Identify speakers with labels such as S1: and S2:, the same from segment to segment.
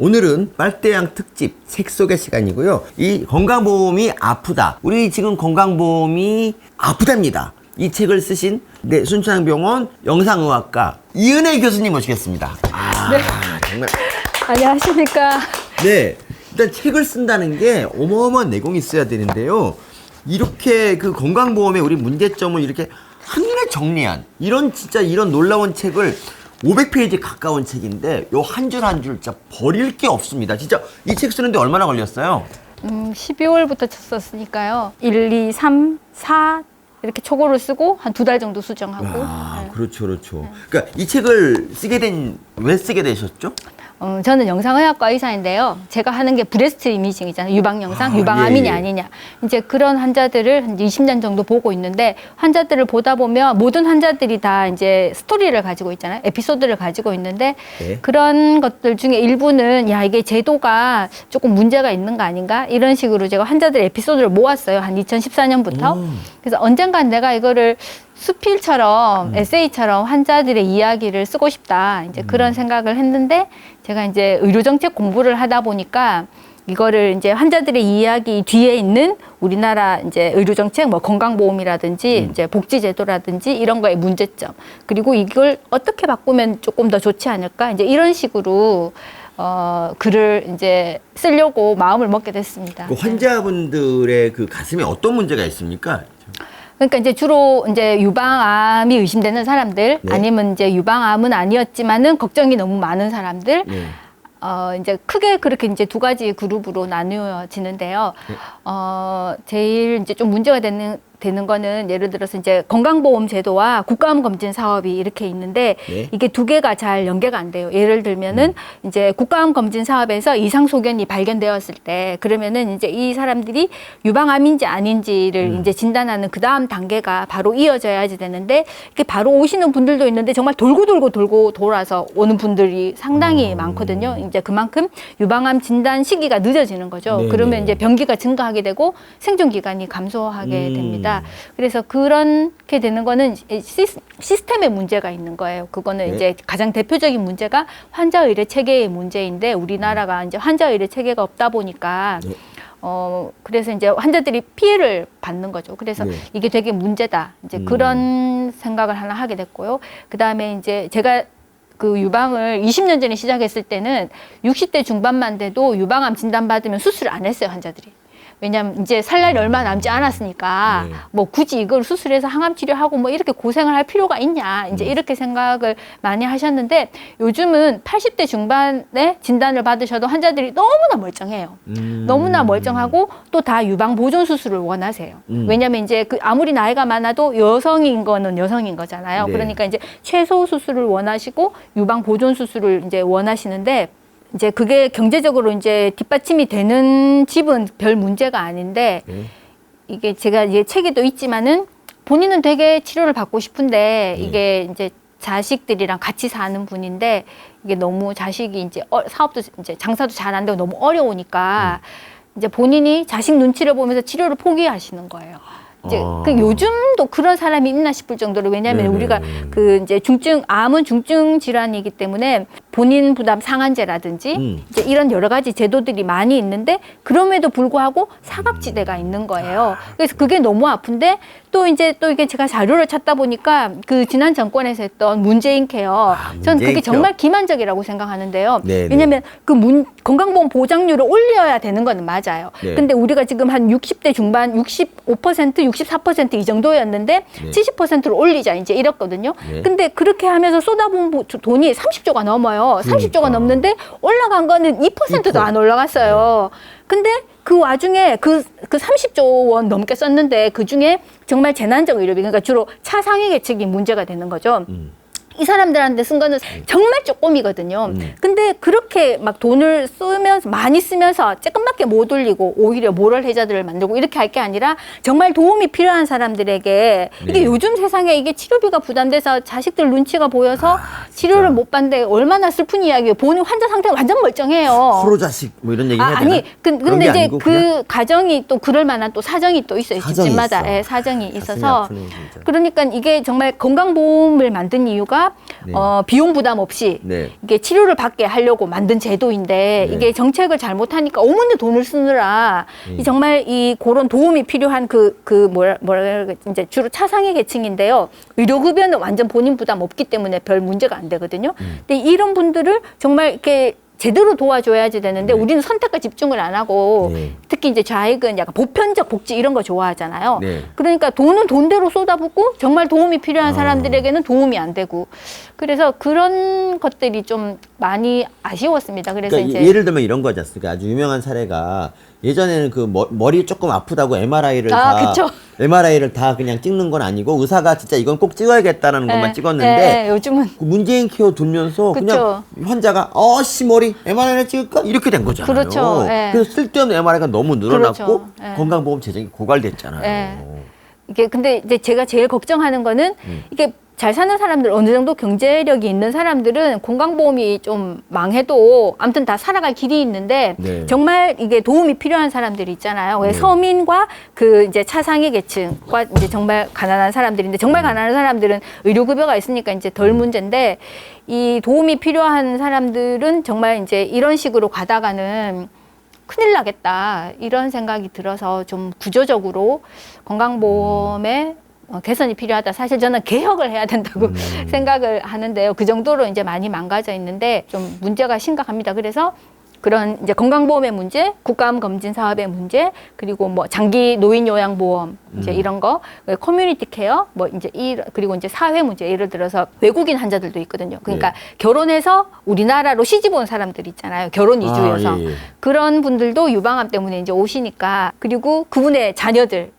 S1: 오늘은 빨대양 특집 책 소개 시간이고요. 이 건강보험이 아프다. 우리 지금 건강보험이 아프답니다. 이 책을 쓰신 순천향병원 영상의학과 이은혜 교수님 모시겠습니다.
S2: 네.
S1: 정말.
S2: 안녕하십니까.
S1: 네. 일단 책을 쓴다는 게 어마어마한 내공이 있어야 되는데요. 이렇게 그 건강보험의 우리 문제점을 이렇게 한눈에 정리한 이런 놀라운 책을 500페이지 가까운 책인데 요 한 줄 한 줄 진짜 버릴 게 없습니다. 진짜 이 책 쓰는데 얼마나 걸렸어요?
S2: 12월부터 썼으니까요. 1, 2, 3, 4 이렇게 초고를 쓰고 한 2달 정도 수정하고. 네.
S1: 그렇죠. 그러니까 이 책을 왜 쓰게 되셨죠?
S2: 저는 영상의학과 의사인데요. 제가 하는 게 브레스트 이미징이잖아요. 유방 영상, 유방암이냐 아니냐. 이제 그런 환자들을 한 20년 정도 보고 있는데 환자들을 보다 보면 모든 환자들이 다 이제 스토리를 가지고 있잖아요. 에피소드를 가지고 있는데
S1: 네.
S2: 그런 것들 중에 일부는 야 이게 제도가 조금 문제가 있는 거 아닌가 이런 식으로 제가 환자들 에피소드를 모았어요. 한 2014년부터. 그래서 언젠간 내가 이거를 수필처럼 에세이처럼 환자들의 이야기를 쓰고 싶다. 이제 그런 생각을 했는데 제가 이제 의료정책 공부를 하다 보니까 이거를 이제 환자들의 이야기 뒤에 있는 우리나라 이제 의료정책, 뭐 건강보험이라든지 이제 복지제도라든지 이런 거의 문제점, 그리고 이걸 어떻게 바꾸면 조금 더 좋지 않을까, 이제 이런 식으로 글을 이제 쓰려고 마음을 먹게 됐습니다.
S1: 그 환자분들의 그 가슴에 어떤 문제가 있습니까?
S2: 그러니까 이제 주로 이제 유방암이 의심되는 사람들,
S1: 네.
S2: 아니면 이제 유방암은 아니었지만은 걱정이 너무 많은 사람들,
S1: 네.
S2: 이제 크게 그렇게 이제 두 가지 그룹으로 나누어지는데요.
S1: 네.
S2: 제일 이제 좀 문제가 되는 거는 예를 들어서 이제 건강보험 제도와 국가암 검진 사업이 이렇게 있는데
S1: 네.
S2: 이게 두 개가 잘 연계가 안 돼요. 예를 들면은 이제 국가암 검진 사업에서 이상 소견이 발견되었을 때 그러면은 이제 이 사람들이 유방암인지 아닌지를 이제 진단하는 그 다음 단계가 바로 이어져야지 되는데 이렇게 바로 오시는 분들도 있는데 정말 돌고 돌아서 오는 분들이 상당히 많거든요. 이제 그만큼 유방암 진단 시기가 늦어지는 거죠.
S1: 네네.
S2: 그러면 이제 병기가 증가하게 되고 생존 기간이 감소하게 됩니다. 그래서 그렇게 되는 거는 시스템에 문제가 있는 거예요. 그거는
S1: 네.
S2: 이제 가장 대표적인 문제가 환자 의료 체계의 문제인데 우리나라가 이제 환자 의료 체계가 없다 보니까
S1: 네.
S2: 그래서 이제 환자들이 피해를 받는 거죠. 그래서
S1: 네.
S2: 이게 되게 문제다. 이제 그런 생각을 하나 하게 됐고요. 그 다음에 이제 제가 그 유방을 20년 전에 시작했을 때는 60대 중반만 돼도 유방암 진단받으면 수술을 안 했어요, 환자들이. 왜냐면 이제 살 날이 얼마 남지 않았으니까
S1: 네.
S2: 뭐 굳이 이걸 수술해서 항암 치료하고 뭐 이렇게 고생을 할 필요가 있냐 이제 이렇게 생각을 많이 하셨는데 요즘은 80대 중반에 진단을 받으셔도 환자들이 너무나 멀쩡해요. 너무나 멀쩡하고 또 다 유방 보존 수술을 원하세요. 왜냐면 이제 그 아무리 나이가 많아도 여성인 거는 여성인 거잖아요.
S1: 네.
S2: 그러니까 이제 최소 수술을 원하시고 유방 보존 수술을 이제 원하시는데 이제 그게 경제적으로 이제 뒷받침이 되는 집은 별 문제가 아닌데 이게 제가 이제 책에도 있지만은 본인은 되게 치료를 받고 싶은데 이게 이제 자식들이랑 같이 사는 분인데 이게 너무 자식이 이제 사업도 이제 장사도 잘 안 되고 너무 어려우니까 이제 본인이 자식 눈치를 보면서 치료를 포기하시는 거예요. 이제 그 요즘도 그런 사람이 있나 싶을 정도로, 왜냐하면
S1: 네네.
S2: 우리가 그 이제 암은 중증 질환이기 때문에 본인 부담 상한제라든지 이제 이런 여러 가지 제도들이 많이 있는데 그럼에도 불구하고 사각지대가 있는 거예요. 그래서 그게 너무 아픈데 또 이게 제가 자료를 찾다 보니까 그 지난 정권에서 했던 문재인 케어, 저는 그게
S1: 문재인
S2: 정말 기만적이라고 생각하는데요.
S1: 네네.
S2: 왜냐하면 그 건강보험 보장률을 올려야 되는 건 맞아요.
S1: 네.
S2: 근데 우리가 지금 한 60대 중반 65% 64% 이 정도였는데 70%로 올리자 이제 이랬거든요.
S1: 네.
S2: 근데 그렇게 하면서 쏟아부은 돈이 30조가 넘어요. 30조가
S1: 그러니까.
S2: 넘는데 올라간 거는 2%도 안 올라갔어요. 근데 그 와중에 그 30조 원 넘게 썼는데 그 중에 정말 재난적 의료비, 그러니까 주로 차상위 계층이 문제가 되는 거죠. 이 사람들한테 쓴 거는 정말 조금이거든요. 근데 그렇게 막 돈을 많이 쓰면서 조금밖에 못 올리고 오히려 모럴 해자들을 만들고 이렇게 할 게 아니라 정말 도움이 필요한 사람들에게 이게 요즘 세상에 이게 치료비가 부담돼서 자식들 눈치가 보여서 치료를 못 받는데 얼마나 슬픈 이야기예요. 본인 환자 상태가 완전 멀쩡해요.
S1: 프로 자식 뭐 이런 얘기 해야 되나?
S2: 아니, 근데 이제
S1: 아니고
S2: 그
S1: 그냥?
S2: 가정이 또 그럴 만한 또 사정이 또 있어요.
S1: 사정이
S2: 집집마다
S1: 있어.
S2: 예, 사정이 있어서.
S1: 아프네, 진짜.
S2: 그러니까 이게 정말 건강보험을 만든 이유가 사람들과
S1: 네.
S2: 비용 부담 없이
S1: 네.
S2: 이게 치료를 받게 하려고 만든 제도인데
S1: 네.
S2: 이게 정책을 잘못하니까 어머니 돈을 쓰느라
S1: 네.
S2: 이 정말 이 그런 도움이 필요한 뭐라 이제 주로 차상위 계층인데요. 의료급여는 완전 본인 부담 없기 때문에 별 문제가 안 되거든요. 근데 이런 분들을 정말 이렇게 제대로 도와줘야지 되는데
S1: 네.
S2: 우리는 선택과 집중을 안 하고
S1: 네.
S2: 특히 이제 좌익은 약간 보편적 복지 이런 거 좋아하잖아요.
S1: 네.
S2: 그러니까 돈은 돈대로 쏟아붓고 정말 도움이 필요한
S1: 아.
S2: 사람들에게는 도움이 안 되고 그래서 그런 것들이 좀 많이 아쉬웠습니다. 그래서
S1: 그러니까
S2: 이제
S1: 예를 들면 이런 거지 않습니까? 아주 유명한 사례가 예전에는 그 머리 조금 아프다고 MRI를 MRI를 다 그냥 찍는 건 아니고 의사가 진짜 이건 꼭 찍어야겠다는 것만 찍었는데
S2: 요즘은
S1: 그 문재인 케어 돌면서 그냥 환자가 씨 머리 MRI를 찍을까 이렇게 된 거잖아요.
S2: 그렇죠.
S1: 그래서 쓸데없는 MRI가 너무 늘어났고
S2: 그렇죠.
S1: 건강보험 재정이 고갈됐잖아요.
S2: 이게 근데 이제 제가 제일 걱정하는 거는 이게 잘 사는 사람들 어느 정도 경제력이 있는 사람들은 건강보험이 좀 망해도 아무튼 다 살아갈 길이 있는데
S1: 네.
S2: 정말 이게 도움이 필요한 사람들이 있잖아요. 왜 서민과 그 이제 차상위 계층과 이제 정말 가난한 사람들인데 정말 가난한 사람들은 의료급여가 있으니까 이제 덜 문제인데 이 도움이 필요한 사람들은 정말 이제 이런 식으로 가다가는 큰일 나겠다 이런 생각이 들어서 좀 구조적으로 건강보험에 개선이 필요하다. 사실 저는 개혁을 해야 된다고 생각을 하는데요. 그 정도로 이제 많이 망가져 있는데 좀 문제가 심각합니다. 그래서 그런 이제 건강보험의 문제, 국가암 검진 사업의 문제, 그리고 뭐 장기 노인 요양보험 이제 이런 거, 커뮤니티 케어, 뭐 이제 그리고 이제 사회 문제, 예를 들어서 외국인 환자들도 있거든요. 그러니까 결혼해서 우리나라로 시집 온 사람들 있잖아요. 결혼 이주여서 그런 분들도 유방암 때문에 이제 오시니까 그리고 그분의 자녀들.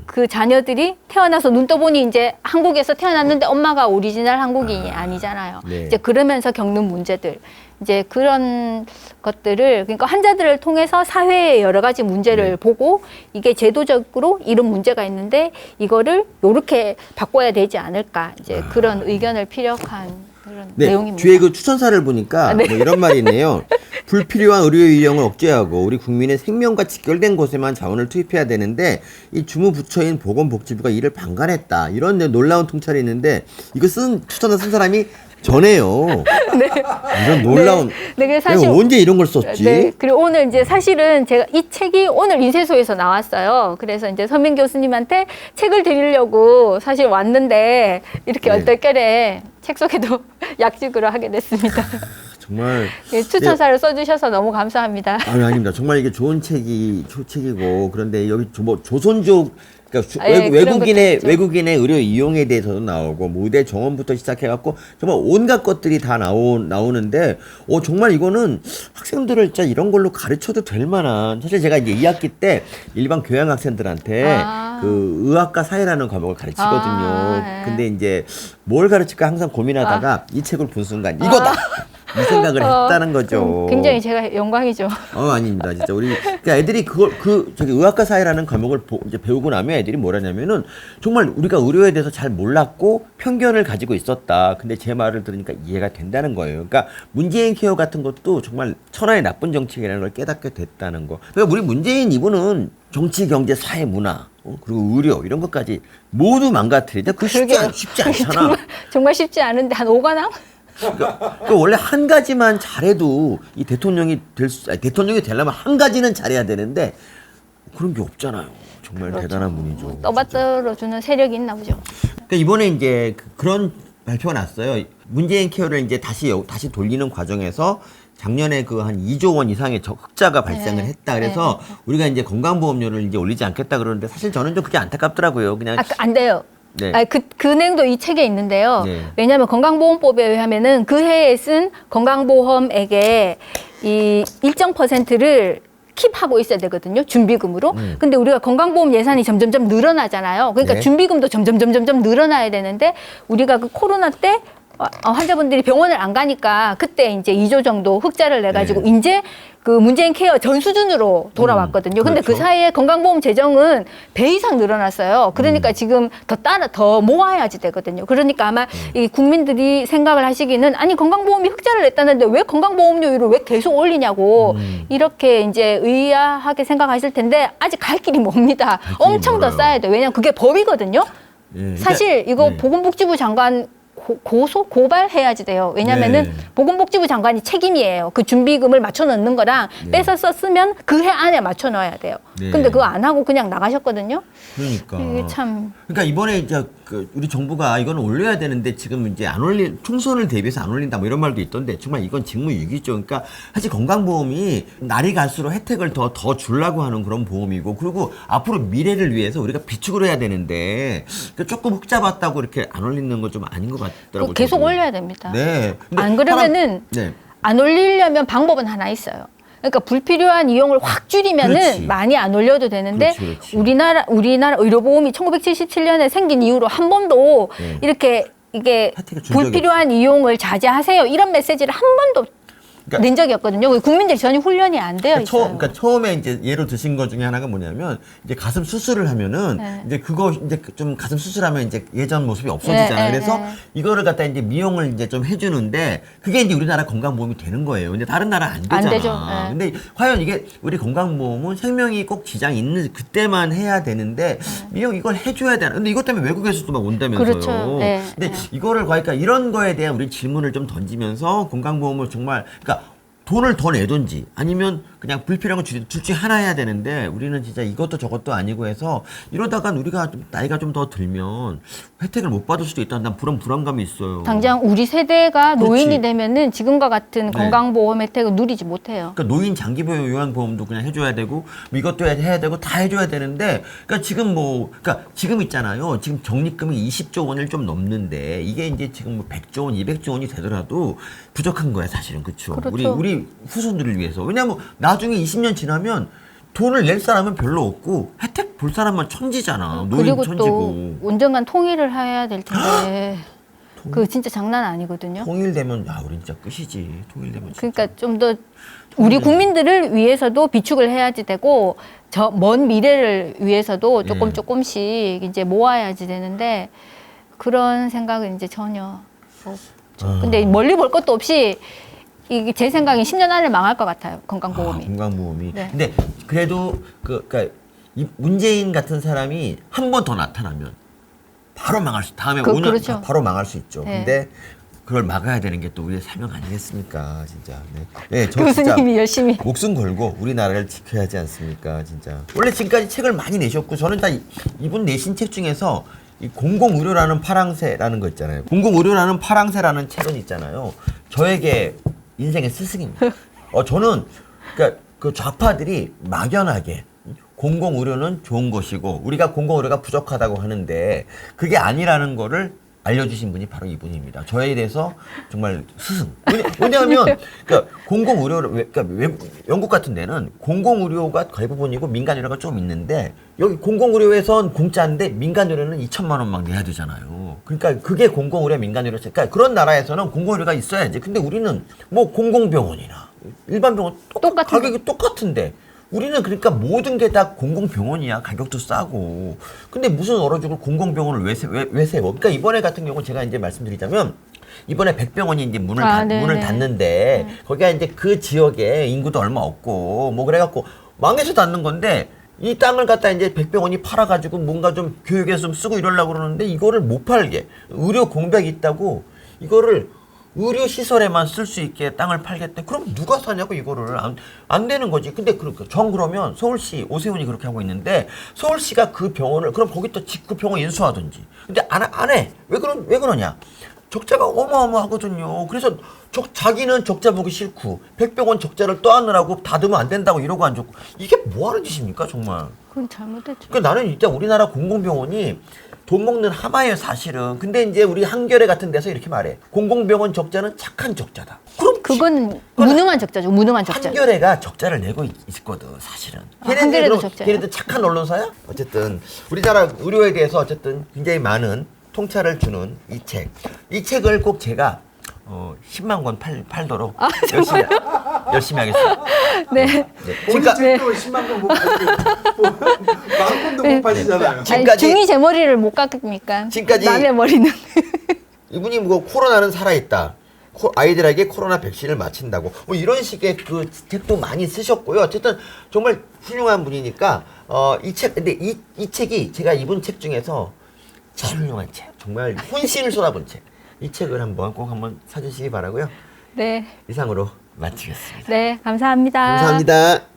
S2: 그 자녀들이 태어나서 눈 떠보니 이제 한국에서 태어났는데 엄마가 오리지널 한국인이 아니잖아요.
S1: 네.
S2: 이제 그러면서 겪는 문제들. 이제 그런 것들을 그러니까 환자들을 통해서 사회의 여러 가지 문제를 보고 이게 제도적으로 이런 문제가 있는데 이거를 요렇게 바꿔야 되지 않을까. 이제 그런 의견을 피력한 그런 내용입니다.
S1: 뒤에 그 추천사를 보니까 뭐 이런 말이 있네요. 불필요한 의료 이용을 억제하고 우리 국민의 생명과 직결된 곳에만 자원을 투입해야 되는데 이 주무부처인 보건복지부가 이를 방관했다. 이런 놀라운 통찰이 있는데 이거 추천사 쓴 사람이 전에요. 이런 놀라운.
S2: 그래서 사실
S1: 언제 이런 걸 썼지?
S2: 그리고 오늘 이제 사실은 제가 이 책이 오늘 인쇄소에서 나왔어요. 그래서 이제 서민 교수님한테 책을 드리려고 사실 왔는데 이렇게 얼떨결에 책 소개도 약식으로 하게 됐습니다.
S1: 정말
S2: 추천사를 써주셔서 너무 감사합니다.
S1: 아닙니다. 정말 이게 좋은 책이고 그런데 여기 뭐 조선족 그러니까 외국인의 의료 이용에 대해서도 나오고 뭐 의대 정원부터 시작해갖고 정말 온갖 것들이 다 나오는데 정말 이거는 학생들을 진짜 이런 걸로 가르쳐도 될 만한 사실 제가 이제 2학기 때 일반 교양 학생들한테 그 의학과 사회라는 과목을 가르치거든요. 근데 이제 뭘 가르칠까 항상 고민하다가 이 책을 본 순간 이거다. 이 생각을 했다는 거죠.
S2: 굉장히 제가 영광이죠.
S1: 아닙니다. 진짜 그러니까 애들이 저기 의학과 사회라는 과목을 이제 배우고 나면 애들이 뭐라냐면은 정말 우리가 의료에 대해서 잘 몰랐고 편견을 가지고 있었다. 근데 제 말을 들으니까 이해가 된다는 거예요. 그러니까 문재인 케어 같은 것도 정말 천하의 나쁜 정책이라는 걸 깨닫게 됐다는 거. 그러니까 우리 문재인 이분은 정치, 경제, 사회, 문화 그리고 의료 이런 것까지 모두 망가뜨리다. 그거 쉽지 않잖아.
S2: 정말 쉽지 않은데 한 5관왕?
S1: 그러니까 원래 한 가지만 잘해도 이 대통령이 대통령이 되려면 한 가지는 잘해야 되는데 그런 게 없잖아요. 정말 대단한 분이죠.
S2: 떠받들어주는 세력이 있나 보죠.
S1: 그러니까 이번에 이제 그런 발표가 났어요. 문재인 케어를 이제 다시 돌리는 과정에서 작년에 그 한 2조 원 이상의 흑자가 발생을 했다. 그래서 우리가 이제 건강보험료를 이제 올리지 않겠다 그러는데 사실 저는 좀 그게 안타깝더라고요. 그냥
S2: 안 돼요. 그 내용도 이 책에 있는데요. 왜냐하면 건강보험법에 의하면은 그 해에 쓴 건강보험액의 이 일정 %를 킵하고 있어야 되거든요. 준비금으로. 근데 우리가 건강보험 예산이 점점점 늘어나잖아요. 그러니까 준비금도 점점점 늘어나야 되는데 우리가 그 코로나 때 환자분들이 병원을 안 가니까 그때 이제 2조 정도 흑자를 내가지고 이제 그 문재인 케어 전 수준으로 돌아왔거든요. 근데 그 사이에 건강보험 재정은 배 이상 늘어났어요. 그러니까 지금 더 모아야지 되거든요. 그러니까 아마 이 국민들이 생각을 하시기는 아니 건강보험이 흑자를 냈다는데 왜 건강보험료율을 왜 계속 올리냐고 이렇게 이제 의아하게 생각하실 텐데 아직 갈 길이 멉니다. 엄청 더 쌓아야 돼요. 왜냐하면 그게 법이거든요. 사실 이거 보건복지부 장관 고발해야지 돼요. 왜냐면은
S1: 네.
S2: 보건복지부 장관이 책임이에요. 그 준비금을 맞춰 넣는 거랑
S1: 네.
S2: 뺏어 썼으면 그 해 안에 맞춰 넣어야 돼요.
S1: 네.
S2: 근데 그거 안 하고 그냥 나가셨거든요.
S1: 그러니까.
S2: 이게 참.
S1: 그러니까 이번에 이제 그 우리 정부가 이거는 올려야 되는데 지금 이제 안 올릴 총선을 대비해서 안 올린다 뭐 이런 말도 있던데 정말 이건 직무유기죠. 그러니까 사실 건강보험이 날이 갈수록 혜택을 더 주려고 하는 그런 보험이고 그리고 앞으로 미래를 위해서 우리가 비축을 해야 되는데 그러니까 조금 훅 잡았다고 이렇게 안 올리는 건 좀 아닌 것 같더라고요.
S2: 계속
S1: 저도.
S2: 올려야 됩니다.
S1: 네. 근데
S2: 안 그러면은
S1: 네.
S2: 안 올리려면 방법은 하나 있어요. 그러니까 불필요한 이용을 확 줄이면은
S1: 그렇지.
S2: 많이 안 올려도 되는데
S1: 그렇지.
S2: 우리나라 의료보험이 1977년에 생긴 이후로 한 번도
S1: 네.
S2: 이렇게 이게
S1: 혜택을 준 적이
S2: 불필요한 이용을 자제하세요 이런 메시지를 한 번도
S1: 그러니까
S2: 낸 적이 없거든요. 국민들이 전혀 훈련이 안 되어 있어요.
S1: 그러니까 처음에 이제 예로 드신 것 중에 하나가 뭐냐면 이제 가슴 수술을 하면은
S2: 네.
S1: 이제 그거 이제 좀 가슴 수술하면 이제 예전 모습이 없어지잖아요.
S2: 네,
S1: 그래서
S2: 네.
S1: 이거를 갖다 이제 미용을 이제 좀 해주는데 그게 이제 우리나라 건강보험이 되는 거예요. 근데 다른 나라 안 되잖아.
S2: 되죠. 네.
S1: 근데 과연 이게 우리 건강보험은 생명이 꼭 지장이 있는 그때만 해야 되는데 미용 이걸 해줘야 되나? 근데 이것 때문에 외국에서도 막 온다면서요.
S2: 그렇죠. 네,
S1: 근데
S2: 네.
S1: 이거를 그러니까 이런 거에 대한 우리 질문을 좀 던지면서 건강보험을 정말 그러니까 돈을 더 내든지 아니면 그냥 불필요한 거 둘 중에 하나 해야 되는데 우리는 진짜 이것도 저것도 아니고 해서 이러다간 우리가 좀 나이가 좀 더 들면 혜택을 못 받을 수도 있다는 난 불안감이 있어요.
S2: 당장 우리 세대가
S1: 그렇지.
S2: 노인이 되면은 지금과 같은
S1: 네.
S2: 건강보험 혜택을 누리지 못해요.
S1: 그러니까 노인 장기보험 요양보험도 그냥 해줘야 되고 뭐 이것도 해야 되고 다 해줘야 되는데 그러니까 지금 그러니까 지금 있잖아요. 지금 적립금이 20조 원을 좀 넘는데 이게 이제 지금 뭐 100조 원, 200조 원이 되더라도 부족한 거야 사실은 그렇죠.
S2: 그렇죠.
S1: 우리 후손들을 위해서 왜냐하면 나중에 20년 지나면 돈을 낼 사람은 별로 없고 혜택 볼 사람만 천지잖아. 노인
S2: 그리고
S1: 천지고.
S2: 또 온전간 통일을 해야 될 텐데 그 진짜 장난 아니거든요.
S1: 통일되면 야 우리 진짜 끝이지. 통일되면 진짜.
S2: 그러니까 좀 더 우리 국민들을 위해서도 비축을 해야지 되고 저 먼 미래를 위해서도 조금 조금씩 이제 모아야지 되는데 그런 생각은 이제 전혀 없죠. 근데 멀리 볼 것도 없이 이게 제 생각에 10년 안에 망할 것 같아요. 건강보험이.
S1: 건강보험이.
S2: 네.
S1: 근데 그래도 그러니까 이 문재인 같은 사람이 한 번 더 나타나면 바로 망할 수. 다음에 5년
S2: 그렇죠.
S1: 바로 망할 수 있죠.
S2: 네.
S1: 근데 그걸 막아야 되는 게 또 우리의 사명 아니겠습니까, 진짜. 네, 네, 저 진짜
S2: 교수님이 열심히.
S1: 목숨 걸고 우리나라를 지켜야 하지 않습니까, 진짜. 원래 지금까지 책을 많이 내셨고 저는 다 이분 내신 책 중에서 이 공공의료라는 파랑새라는 거 있잖아요. 공공의료라는 파랑새라는 책은 있잖아요. 저에게 인생의 스승입니다. 저는 그러니까 그 좌파들이 막연하게 공공의료는 좋은 것이고 우리가 공공의료가 부족하다고 하는데 그게 아니라는 거를 알려주신 분이 바로 이분입니다. 저에 대해서 정말 스승. 왜냐하면 그러니까 공공의료를 그러니까 영국 같은 데는 공공의료가 대부분이고 민간의료가 좀 있는데 여기 공공의료에선 공짜인데 민간의료는 2천만 원 막 내야 되잖아요. 그러니까 그게 공공의료 민간의료. 그러니까 그런 나라에서는 공공의료가 있어야지. 근데 우리는 뭐 공공병원이나 일반 병원
S2: 똑같은데.
S1: 가격이 똑같은데. 우리는 그러니까 모든 게 다 공공병원이야. 가격도 싸고. 근데 무슨 얼어죽을 공공병원을 왜 세워? 그러니까 이번에 같은 경우 제가 이제 말씀드리자면 이번에 백병원이 이제 문을
S2: 네네.
S1: 닫는데 거기가 이제 그 지역에 인구도 얼마 없고 뭐 그래갖고 망해서 닫는 건데 이 땅을 갖다 이제 백병원이 팔아가지고 뭔가 좀 교육에 좀 쓰고 이러려고 그러는데 이거를 못 팔게. 의료 공백이 있다고 이거를 의료시설에만 쓸 수 있게 땅을 팔겠대. 그럼 누가 사냐고 이거를. 안 되는 거지. 근데 그러면 서울시 오세훈이 그렇게 하고 있는데 서울시가 그 병원을 그럼 거기 또 직구 병원 인수하든지. 근데 안 해. 왜 그러냐. 적자가 어마어마하거든요. 그래서 자기는 적자 보기 싫고 백병원 적자를 떠안으라고 닫으면 안 된다고 이러고 안 좋고 이게 뭐 하는 짓입니까 정말.
S2: 그건 잘못했죠.
S1: 그러니까 나는 진짜 우리나라 공공병원이 돈 먹는 하마예요 사실은. 근데 이제 우리 한겨레 같은 데서 이렇게 말해. 공공병원 적자는 착한 적자다. 그럼
S2: 그건 무능한 적자죠. 무능한 적자.
S1: 한겨레가 적자를 내고 있거든 사실은.
S2: 한겨레도 적자야?
S1: 걔네들 착한 언론사야? 어쨌든 우리나라 의료에 대해서 어쨌든 굉장히 많은 통찰을 주는 이 책. 이 책을 꼭 제가 10만 권 팔도록 열심히 하겠습니다.
S2: 네.
S1: 네.
S3: 본인
S1: 지금까지
S3: 책도 10만 권 못 팔고 만 권도 못 파시잖아요.
S2: 아니,
S1: 지금까지-
S2: 중이 제 머리를 못 깎습니까?
S1: 지금까지-
S2: 남의 머리는.
S1: 이분이 뭐 코로나는 살아있다. 아이들에게 코로나 백신을 맞힌다고. 뭐 이런 식의 그 책도 많이 쓰셨고요. 어쨌든 정말 훌륭한 분이니까 이 책 근데 이 책이 제가 이분 책 중에서 제일 훌륭한 책. 정말 혼신을 쏟아본 책. 이 책을 꼭 한번 사주시기 바라고요.
S2: 네.
S1: 이상으로 마치겠습니다.
S2: 네, 감사합니다.
S1: 감사합니다.